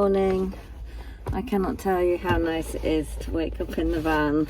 morning. I cannot tell you how nice it is to wake up in the van.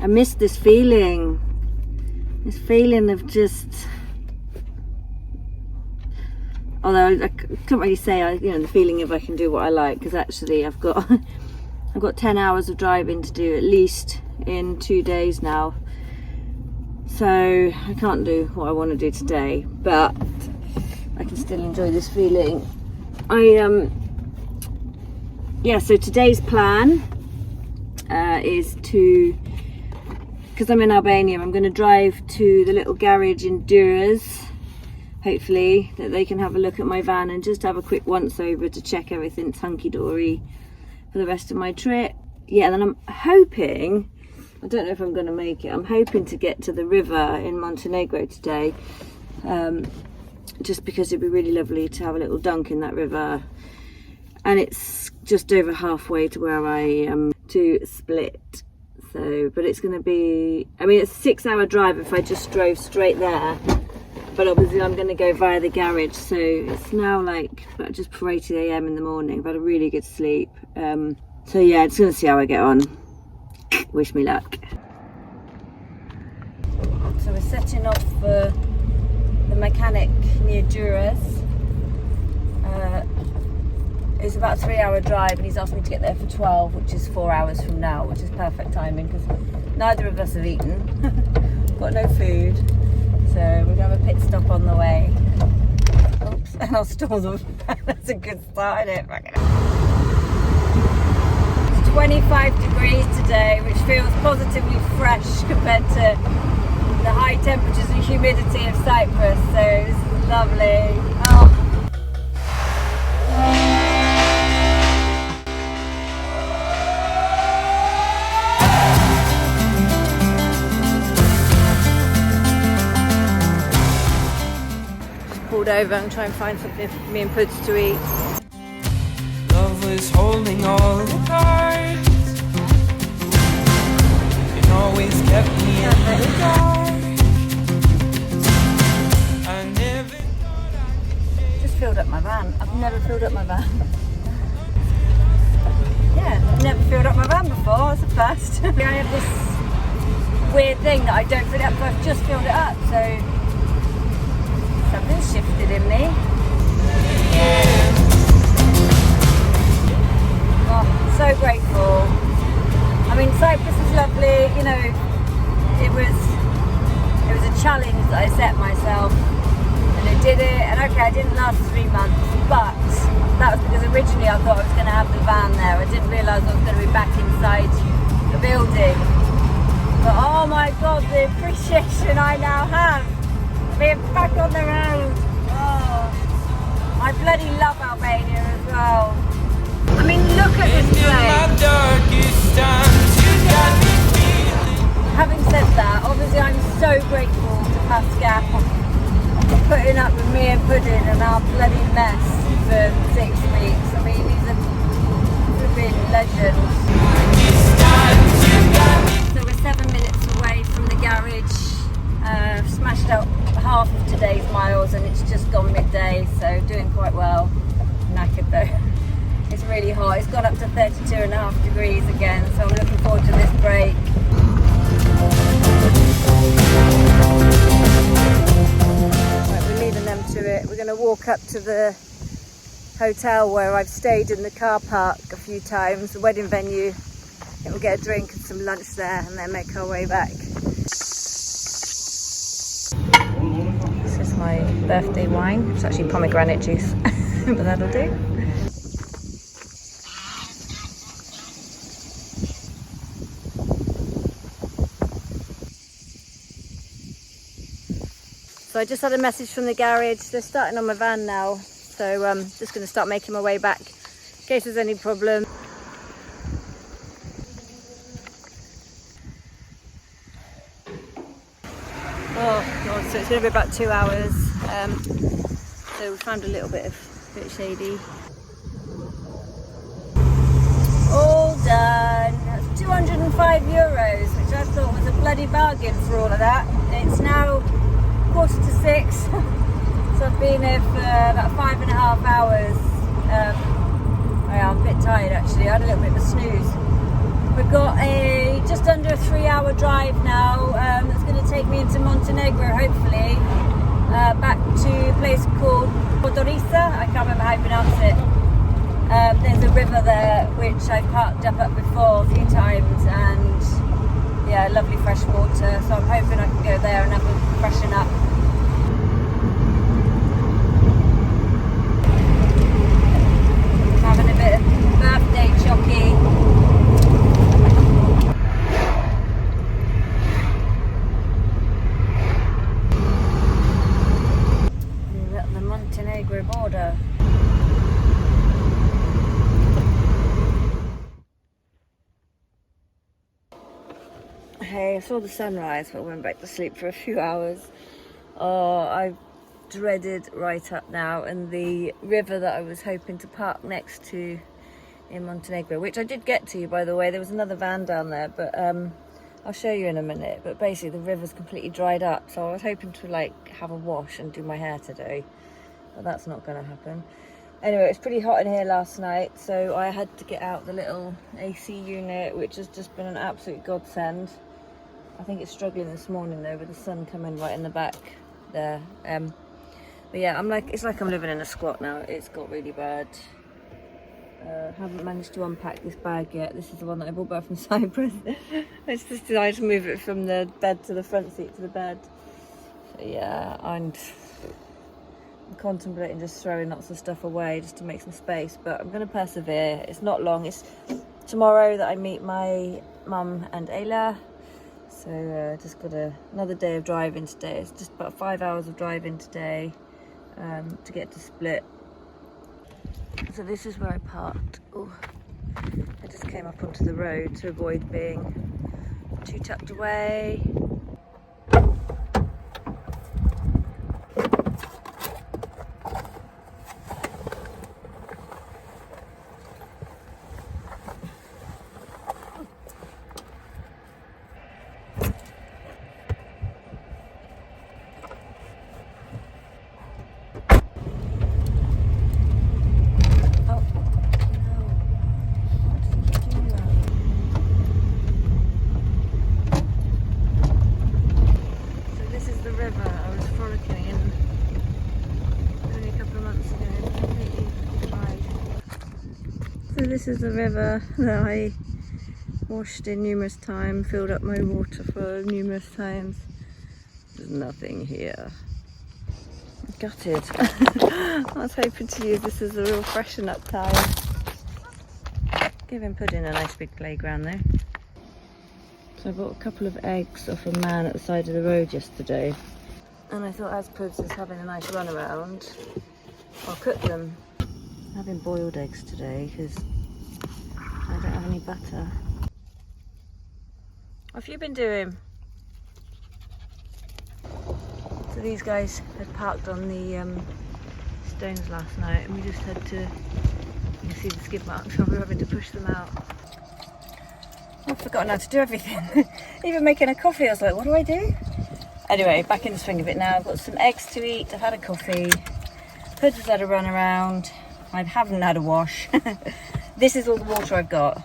I miss this feeling of just, although I can't really say the feeling of I can do what I like, because actually I've got 10 hours of driving to do at least in 2 days now, so I can't do what I want to do today, but I can still enjoy this feeling. So today's plan is to, because I'm in Albania, I'm going to drive to the little garage in Durres, hopefully that they can have a look at my van and just have a quick once over to check everything's hunky-dory for the rest of my trip. Yeah, and then I'm hoping, I don't know if I'm going to make it, I'm hoping to get to the river in Montenegro today, just because it'd be really lovely to have a little dunk in that river, and it's just over halfway to where I am to Split. So, but it's going to be, it's a 6-hour drive if I just drove straight there, but obviously I'm going to go via the garage. So it's now like just before 8 AM in the morning. I've had a really good sleep, so yeah, just going to see how I get on. Wish me luck. So we're setting off for the mechanic near Durres. It's about a 3-hour drive, and he's asked me to get there for 12, which is 4 hours from now, which is perfect timing because neither of us have eaten. Got no food, so we're going to have a pit stop on the way. Oops, and I'll store them. That's a good start, isn't it? It's 25 degrees today, which feels positively fresh compared to the high temperatures and humidity of Cyprus, so this is lovely. Oh. Pulled over and try and find something for me and Puds to eat. Love was holding all the cards. It always kept me in the dark. I never thought I'd just filled up my van. I've never filled up my van. Yeah, I've never filled up my van before. It's a first. I have this weird thing that I don't fill it up, so I've just filled it up. So something shifted in me. Oh, so grateful. Cyprus is lovely. It was a challenge that I set myself, and I did it. And okay, I didn't last 3 months, but that was because originally I thought I was going to have the van there. I didn't realise I was going to be back inside the building. But oh my God, the appreciation I now have being back on the road. Oh, I bloody love Albania as well. Look at this place. Having said that, obviously I'm so grateful to Pascal for putting up with me and Puddin and our bloody mess for 6 weeks. He's a flipping legend. So we're 7 minutes away from the garage. I've smashed out half of today's miles and it's just gone midday, so doing quite well. Knackered though. It's really hot. It's gone up to 32.5 degrees again, so I'm looking forward to this break. Right, we're leaving them to it. We're going to walk up to the hotel where I've stayed in the car park a few times, the wedding venue. I think we'll get a drink and some lunch there and then make our way back. This is my birthday wine. It's actually pomegranate juice, but that'll do. So I just had a message from the garage. They're starting on my van now, so I'm just going to start making my way back in case there's any problem. Oh God, so it's going to be about 2 hours. So we found a little bit shady. All done. That's €205, which I thought was a bloody bargain for all of that. It's now 5:45, so I've been here for about 5.5 hours. I'm a bit tired actually. I had a little bit of a snooze. We've got just under a 3-hour drive now. That's going to take me into Montenegro, hopefully. Back to a place called Durres. I can't remember how you pronounce it. There's a river there which I've parked up at before a few times, and yeah, lovely fresh water. So I'm hoping I can go there and have a freshen up. Having a bit of birthday chocky. The Montenegro border. Hey, I saw the sunrise but went back to sleep for a few hours. Oh, I dreaded right up now, and the river that I was hoping to park next to in Montenegro, which I did get to, by the way. There was another van down there, but I'll show you in a minute. But basically the river's completely dried up, so I was hoping to like have a wash and do my hair today, but that's not going to happen. Anyway, it was pretty hot in here last night, so I had to get out the little AC unit, which has just been an absolute godsend. I think it's struggling this morning though, with the sun coming right in the back there. But yeah, it's like I'm living in a squat now. It's got really bad. Haven't managed to unpack this bag yet. This is the one that I brought back from Cyprus. I just decided to move it from the bed to the front seat to the bed. So yeah, I'm contemplating just throwing lots of stuff away just to make some space, but I'm going to persevere. It's not long. It's tomorrow that I meet my mum and Ayla. So just got another day of driving today. It's just about 5 hours of driving today to get to Split. So this is where I parked. Oh, I just came up onto the road to avoid being too tucked away. So this is the river that I washed in numerous times, filled up my water for numerous times. There's nothing here. Gutted. I was hoping to use this as a real freshen up time. Giving Pudding a nice big playground though. So I bought a couple of eggs off a man at the side of the road yesterday, and I thought, as Puds is having a nice run around, I'll cook them. I'm having boiled eggs today because I don't have any butter. What have you been doing? So these guys had parked on the stones last night, and we just had to, you can see the skid marks, so we were having to push them out. I've forgotten how to do everything. Even making a coffee, I was like, what do I do? Anyway, back in the swing of it now. I've got some eggs to eat, I've had a coffee, Puds has had a run around, I haven't had a wash. This is all the water I've got.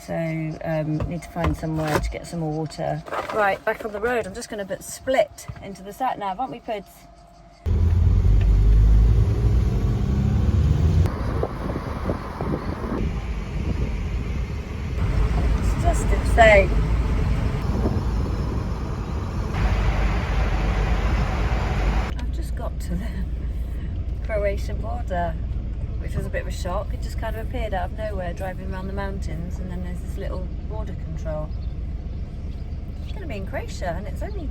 So need to find somewhere to get some more water. Right, back on the road. I'm just going to split into the sat nav, aren't we, Puds? It's just insane. I've just got to the Croatian border, which was a bit of a shock. It just kind of appeared out of nowhere, driving around the mountains, and then there's this little border control. It's going to be in Croatia, and it's only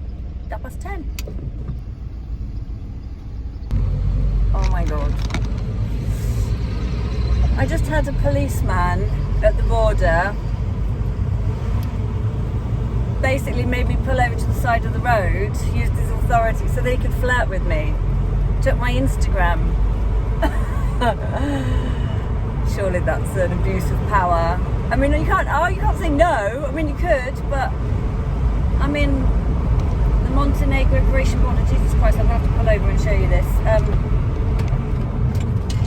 10:30. Oh my god. I just had a policeman at the border basically made me pull over to the side of the road, used his authority so they could flirt with me. Took my Instagram. Surely that's an abuse of power. I mean, you can't say no. I mean, you could, but I mean, the Montenegro Croatian border, Jesus Christ, I'm going to have to pull over and show you this.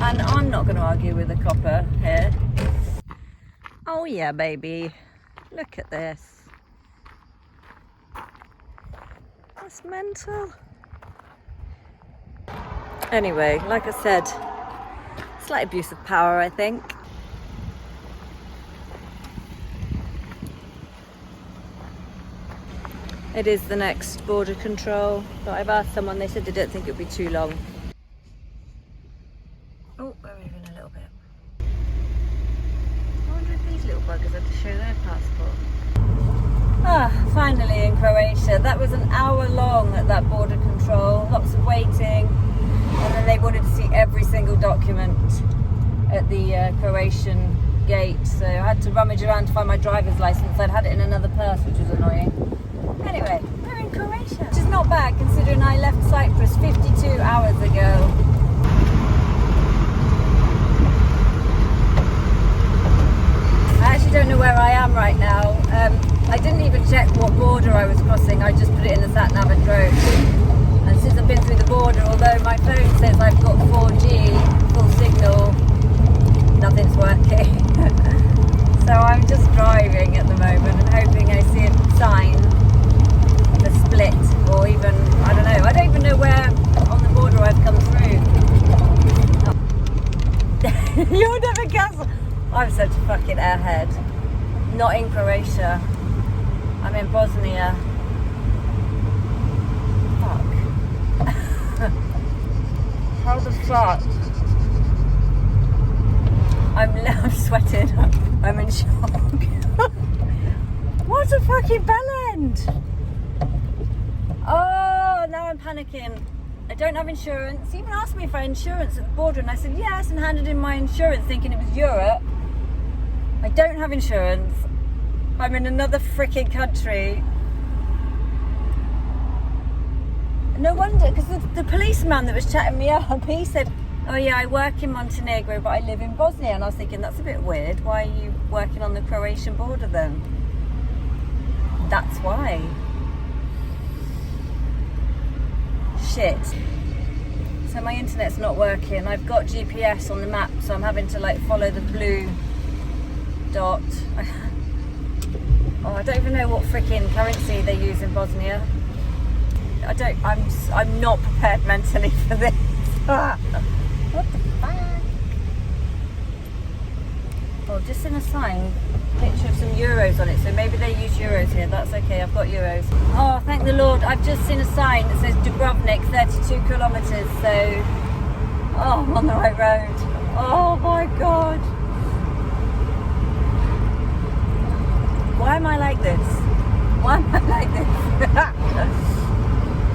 And I'm not going to argue with the copper here. Oh yeah, baby. Look at this. That's mental. Anyway, like I said, slight abuse of power, I think. It is the next border control, but I've asked someone, they said they don't think it'll be too long. Oh, we're moving a little bit. I wonder if these little buggers have to show their passport. Ah, finally in Croatia. That was an hour long at that border control, lots of waiting, and then they wanted to see every single document at the Croatian gate, so I had to rummage around to find my driver's license. I'd had it in another purse, which was annoying. Anyway, we're in Croatia, which is not bad considering I left Cyprus 52 hours ago. I actually don't know where I am right now. I didn't even check what border I was crossing, I just put it in the sat-nav and drove. And since I've been through the border, although my phone says I've got 4G, full signal, nothing's working. So I'm just driving at the moment and hoping I see a sign of a split, or even, I don't know. I don't even know where on the border I've come through. Oh. You'll never guess. I'm such a fucking airhead. Not in Croatia. I'm in Bosnia. Fuck. How the fuck? I'm sweating. I'm in shock. What a fucking bellend! Oh, now I'm panicking. I don't have insurance. He even asked me if I had insurance at the border, and I said yes, and handed in my insurance thinking it was Europe. I don't have insurance. I'm in another freaking country. No wonder, because the policeman that was chatting me up, he said, oh yeah, I work in Montenegro, but I live in Bosnia. And I was thinking, that's a bit weird. Why are you working on the Croatian border then? That's why. Shit. So my internet's not working. I've got GPS on the map, so I'm having to like follow the blue dot. Oh, I don't even know what freaking currency they use in Bosnia. I'm not prepared mentally for this. What the fuck? Oh, just in a sign, picture of some euros on it, so maybe they use euros here. That's okay, I've got euros. Oh, thank the Lord, I've just seen a sign that says Dubrovnik, 32 kilometers, so oh, I'm on the right road. Oh my God. Why am I like this? Why am I like this?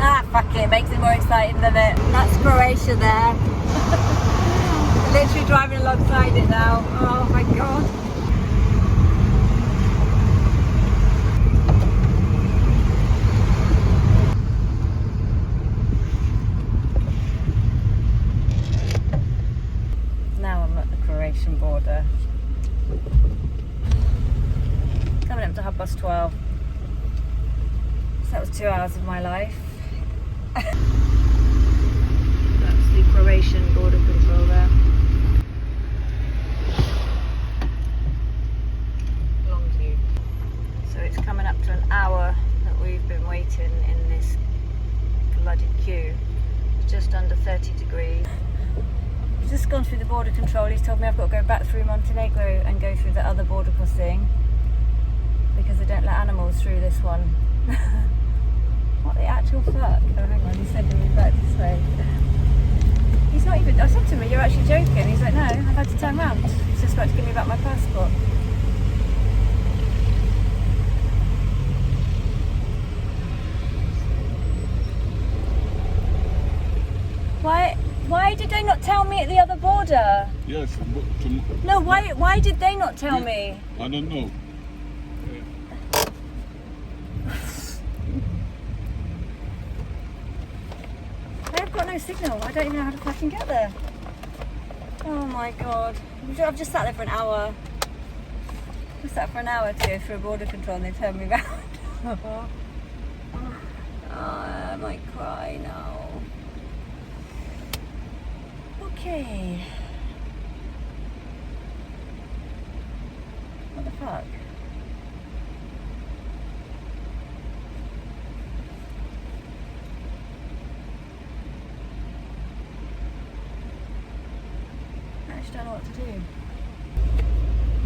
Ah, fuck it, makes it more exciting, doesn't it? That's Croatia there. Literally driving alongside it now. Oh my God. Now I'm at the Croatian border. Coming up to 12:30. So that was 2 hours of my life. That's the Croatian border control there. Long view. So it's coming up to an hour that we've been waiting in this bloody queue. It's just under 30 degrees. I've just gone through the border control. He's told me I've got to go back through Montenegro and go through the other border crossing because they don't let animals through this one. What the actual fuck? Oh, hang on, he's sending me back this way. He's not even, I said to him, you're actually joking. He's like, no, I've had to turn around. He's just about to give me back my passport. Why did they not tell me at the other border? Yes. No, why did they not tell me? I don't know. I've got no signal. I don't even know how to fucking get there. Oh my God. I've just sat there for an hour. I sat for an hour to go through a border control and they turned me around. Oh, I might cry now. Okay. what to do.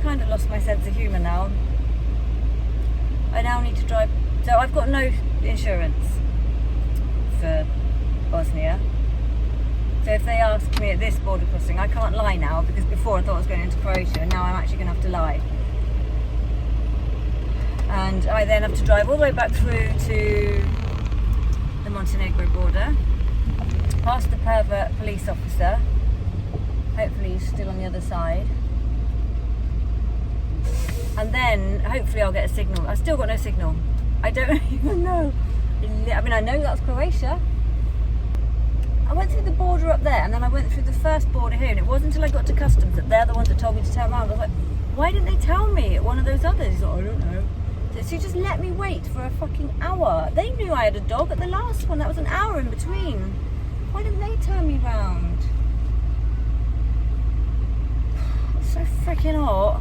Kind of lost my sense of humour now. I now need to drive. So I've got no insurance for Bosnia. So if they ask me at this border crossing, I can't lie now, because before I thought I was going into Croatia, and now I'm actually going to have to lie. And I then have to drive all the way back through to the Montenegro border, past the pervert police officer. Hopefully he's still on the other side. And then hopefully I'll get a signal. I've still got no signal. I don't even know. I mean, I know that's Croatia. I went through the border up there, and then I went through the first border here, and it wasn't until I got to customs that they're the ones that told me to turn around. I was like, why didn't they tell me at one of those others? He's like, I don't know. So you just let me wait for a fucking hour. They knew I had a dog at the last one. That was an hour in between. Why didn't they turn me round? It's so freaking hot.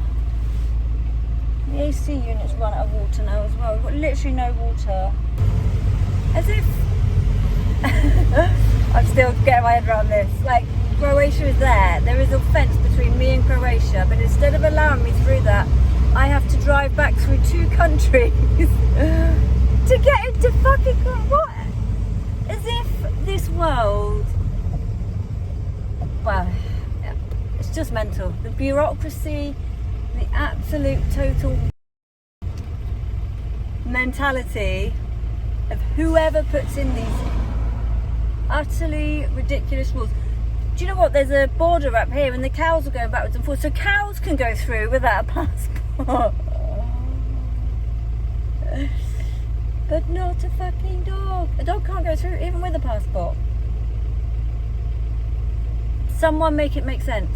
The AC unit's run out of water now as well. We've got literally no water. As if... I'm still getting my head around this. Like, Croatia is there. There is a fence between me and Croatia, but instead of allowing me through that, I have to drive back through 2 countries to get into fucking... What? As if this world... Well, it's just mental. The bureaucracy, the absolute total mentality of whoever puts in these utterly ridiculous rules. Do you know what? There's a border up here and the cows are going backwards and forwards, so cows can go through without a passport. But not a fucking dog. A dog can't go through even with a passport. Someone make it make sense.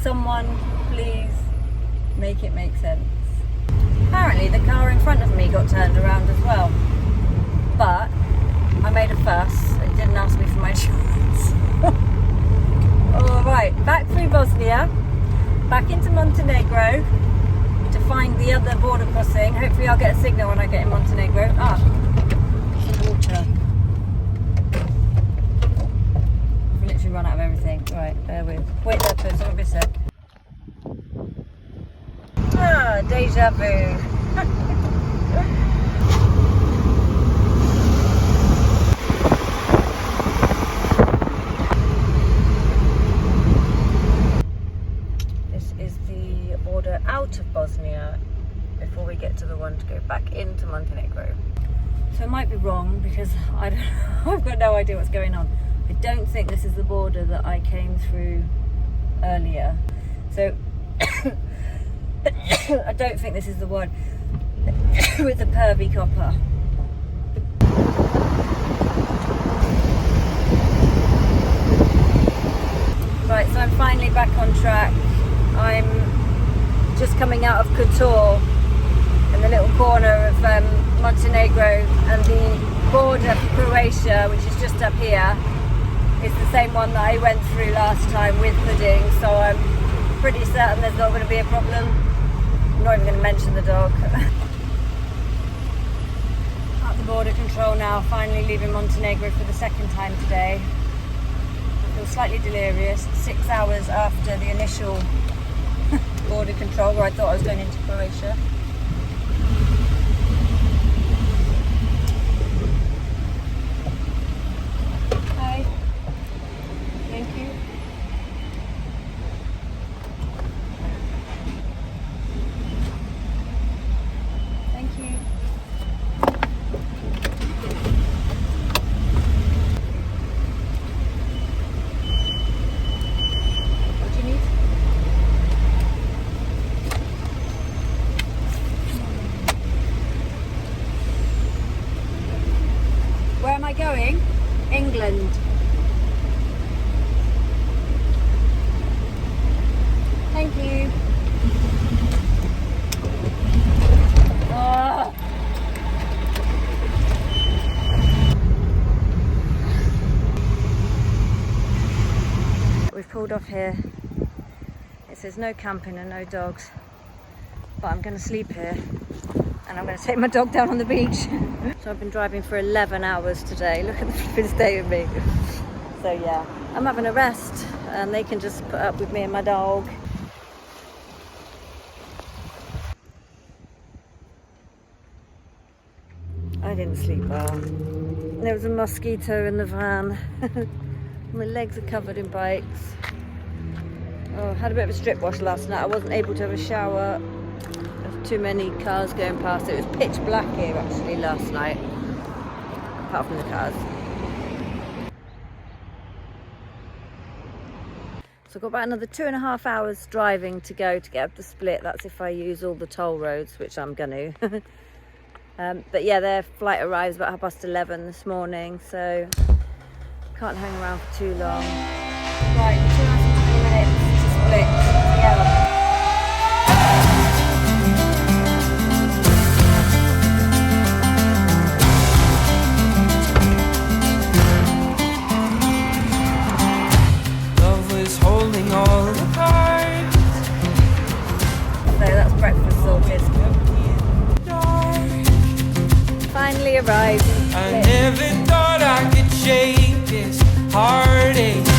Someone please make it make sense. Apparently the car in front of me got turned around as well, but I made a fuss. It didn't ask me for my insurance. Alright, back through Bosnia, back into Montenegro to find the other border crossing. Hopefully I'll get a signal when I get in Montenegro. Some water. I've literally run out of everything. Right, bear with. Wait there, please. I'll be a sec. Deja vu. This is the border out of Bosnia before we get to the one to go back into Montenegro. So I might be wrong because I don't know. I've got no idea what's going on. I don't think this is the border that I came through earlier. So I don't think this is the one with the pervy copper. Right, so I'm finally back on track. I'm just coming out of Kotor in the little corner of Montenegro, and the border for Croatia, which is just up here, is the same one that I went through last time with pudding, so I'm pretty certain there's not going to be a problem. I'm not even going to mention the dog. At the border control now, finally leaving Montenegro for the second time today. I feel slightly delirious, 6 hours after the initial border control where I thought I was going into Croatia. Hi. Thank you. Thank you. What do you need? Where am I going? England. Thank you. Oh. We've pulled off here. It says no camping and no dogs, but I'm going to sleep here and I'm going to take my dog down on the beach. So I've been driving for 11 hours today. Look at the flipping state of me. So yeah, I'm having a rest and they can just put up with me and my dog. I didn't sleep well. There was a mosquito in the van. My legs are covered in bites. Oh, I had a bit of a strip wash last night. I wasn't able to have a shower. There's too many cars going past. It was pitch black here actually last night, apart from the cars. So I've got about another 2.5 hours driving to go to get up the split. That's if I use all the toll roads, which I'm going to. But yeah, their flight arrives about 11:30 this morning, so can't hang around for too long. Right, 2 hours and 20 minutes to split. Yeah. Holding all the cards. So that's breakfast sorted. Finally arrived. I never thought I could shake this heartache.